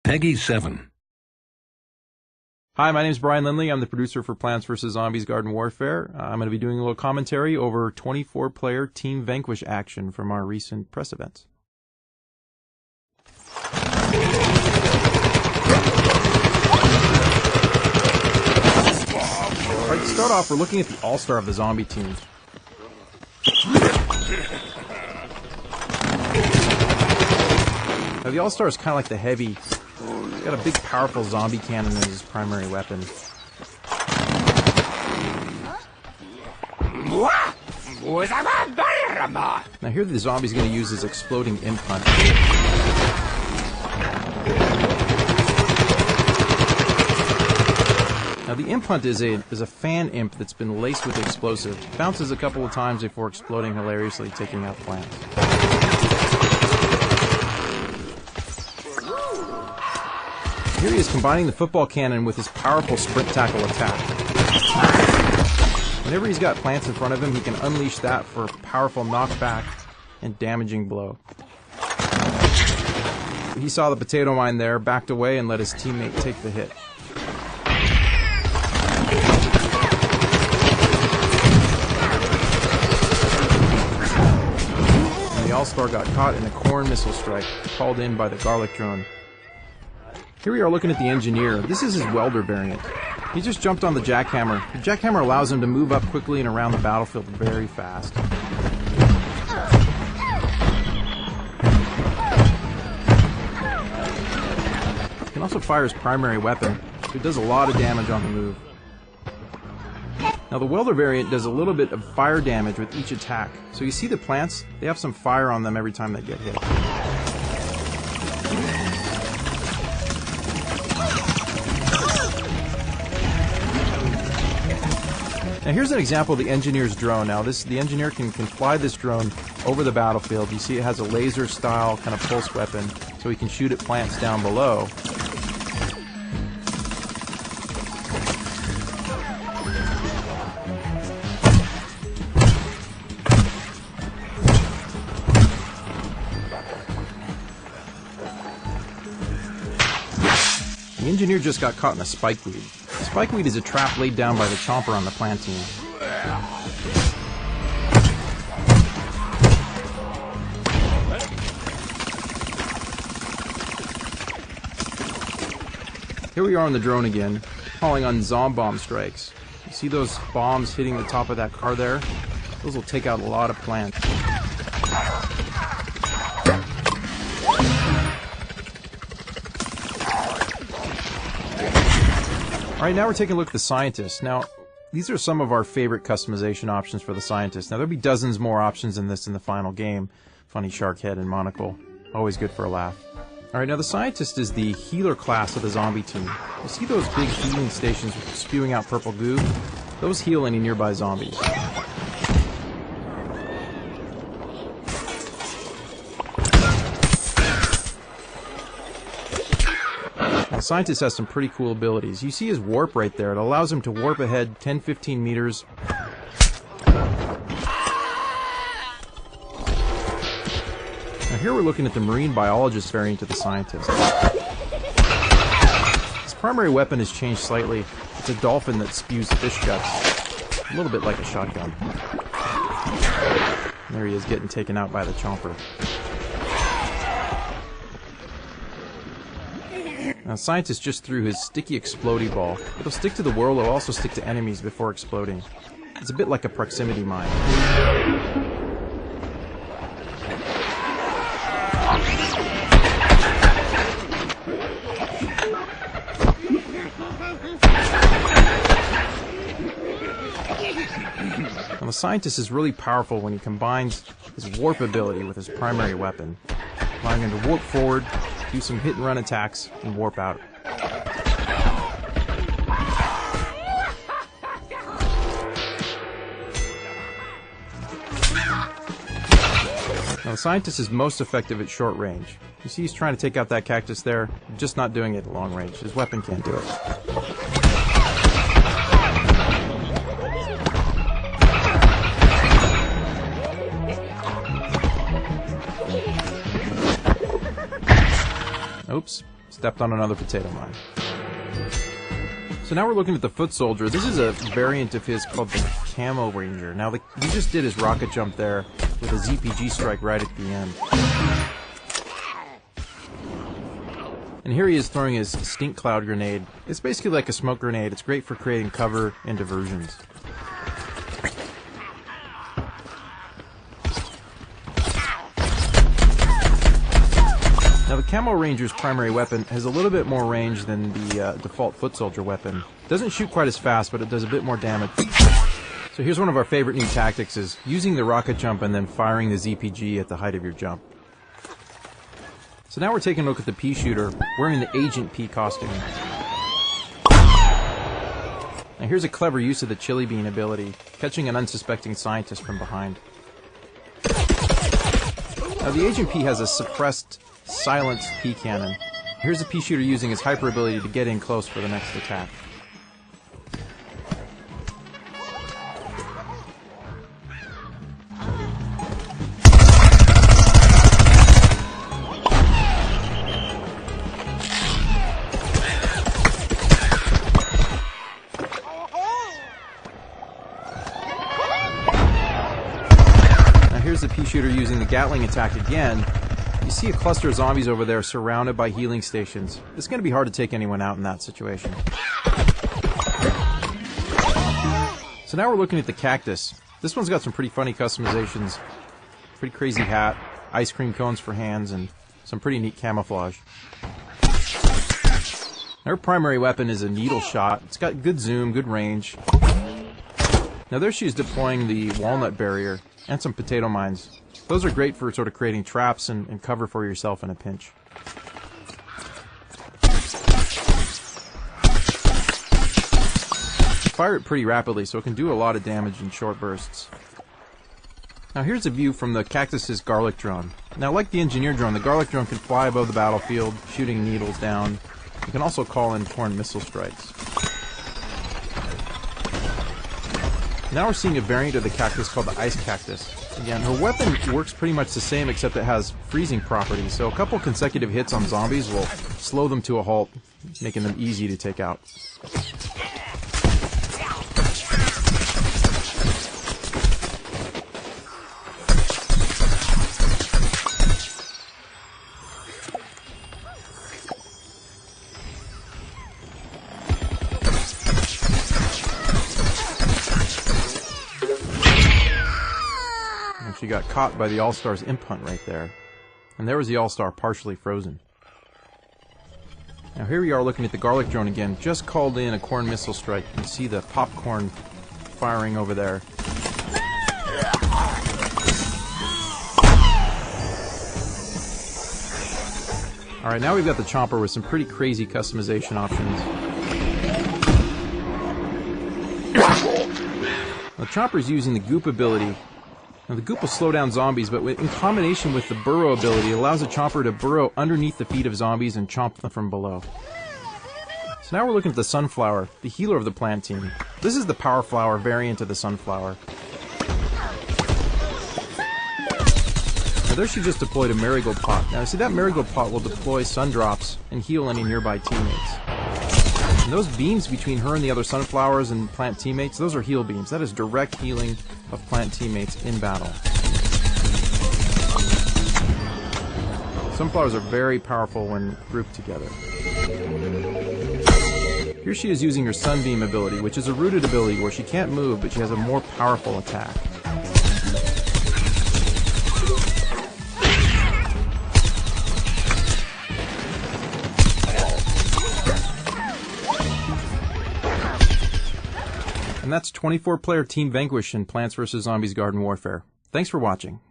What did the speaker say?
Peggy 7. Hi, my name is Brian Lindley. I'm the producer for Plants vs. Zombies Garden Warfare. I'm going to be doing a little commentary over 24-player Team Vanquish action from our recent press events. Alright, to start off, we're looking at the all-star of the zombie team. Now, the all-star is kind of like the heavy. He's got a big, powerful zombie cannon as his primary weapon. Now here the zombie's going to use his exploding imp hunt. Now the imp hunt is a fan imp that's been laced with explosive. Bounces a couple of times before exploding hilariously, taking out plants. Here he is combining the football cannon with his powerful sprint tackle attack. Whenever he's got plants in front of him, he can unleash that for a powerful knockback and damaging blow. He saw the potato mine there, backed away, and let his teammate take the hit. And the All-Star got caught in a corn missile strike, called in by the garlic drone. Here we are looking at the engineer. This is his welder variant. He just jumped on the jackhammer. The jackhammer allows him to move up quickly and around the battlefield very fast. He can also fire his primary weapon, so it does a lot of damage on the move. Now the welder variant does a little bit of fire damage with each attack. So you see the plants, they have some fire on them every time they get hit. Now here's an example of the engineer's drone. Now the engineer can fly this drone over the battlefield. You see it has a laser style kind of pulse weapon, so he can shoot at plants down below. The engineer just got caught in a spikeweed. Spikeweed is a trap laid down by the chomper on the plant team. Here we are on the drone again, calling on bomb strikes. You see those bombs hitting the top of that car there? Those will take out a lot of plants. Alright, now we're taking a look at the scientist. Now, these are some of our favorite customization options for the scientist. Now, there'll be dozens more options than this in the final game. Funny shark head and monocle. Always good for a laugh. Alright, now the scientist is the healer class of the zombie team. You see those big healing stations spewing out purple goo? Those heal any nearby zombies. The scientist has some pretty cool abilities. You see his warp right there. It allows him to warp ahead 10-15 meters. Now here we're looking at the marine biologist variant of the scientist. His primary weapon has changed slightly. It's a dolphin that spews fish guts. A little bit like a shotgun. There he is getting taken out by the chomper. Now, scientist just threw his sticky explodey ball. It'll stick to the world, it'll also stick to enemies before exploding. It's a bit like a proximity mine. Now, the scientist is really powerful when he combines his warp ability with his primary weapon, allowing him to warp forward, do some hit-and-run attacks, and warp out. Now, the scientist is most effective at short range. You see he's trying to take out that cactus there, just not doing it at long range. His weapon can't do it. Oops. Stepped on another potato mine. So now we're looking at the foot soldier. This is a variant of his called the Camo Ranger. Now he just did his rocket jump there with a ZPG strike right at the end. And here he is throwing his stink cloud grenade. It's basically like a smoke grenade. It's great for creating cover and diversions. Now the Camo Ranger's primary weapon has a little bit more range than the default foot soldier weapon. Doesn't shoot quite as fast, but it does a bit more damage. So here's one of our favorite new tactics, is using the rocket jump and then firing the ZPG at the height of your jump. So now we're taking a look at the pea shooter wearing the Agent P costume. Now here's a clever use of the chili bean ability, catching an unsuspecting scientist from behind. Now the Agent P has a suppressed, silenced pea cannon. Here's the pea shooter using his hyper ability to get in close for the next attack. Here's the pea shooter using the Gatling attack again. You see a cluster of zombies over there surrounded by healing stations. It's going to be hard to take anyone out in that situation. So now we're looking at the cactus. This one's got some pretty funny customizations. Pretty crazy hat, ice cream cones for hands, and some pretty neat camouflage. Her primary weapon is a needle shot. It's got good zoom, good range. Now there she is deploying the walnut barrier and some potato mines. Those are great for sort of creating traps and cover for yourself in a pinch. Fire it pretty rapidly so it can do a lot of damage in short bursts. Now here's a view from the cactus's garlic drone. Now like the engineer drone, the garlic drone can fly above the battlefield, shooting needles down. You can also call in torn missile strikes. Now we're seeing a variant of the cactus called the ice cactus. Again, her weapon works pretty much the same except it has freezing properties, so a couple consecutive hits on zombies will slow them to a halt, making them easy to take out. She got caught by the All-Star's imp hunt right there. And there was the All-Star partially frozen. Now here we are looking at the garlic drone again. Just called in a corn missile strike. You can see the popcorn firing over there. Alright, now we've got the chomper with some pretty crazy customization options. The chomper's using the goop ability. Now the goop will slow down zombies, but in combination with the burrow ability, it allows the chomper to burrow underneath the feet of zombies and chomp them from below. So now we're looking at the sunflower, the healer of the plant team. This is the power flower variant of the sunflower. Now there she just deployed a marigold pot. Now see, that marigold pot will deploy sun drops and heal any nearby teammates. And those beams between her and the other sunflowers and plant teammates, those are heal beams. That is direct healing of plant teammates in battle. Sunflowers are very powerful when grouped together. Here she is using her sunbeam ability, which is a rooted ability where she can't move, but she has a more powerful attack. And that's 24-player Team Vanquish in Plants vs. Zombies Garden Warfare. Thanks for watching.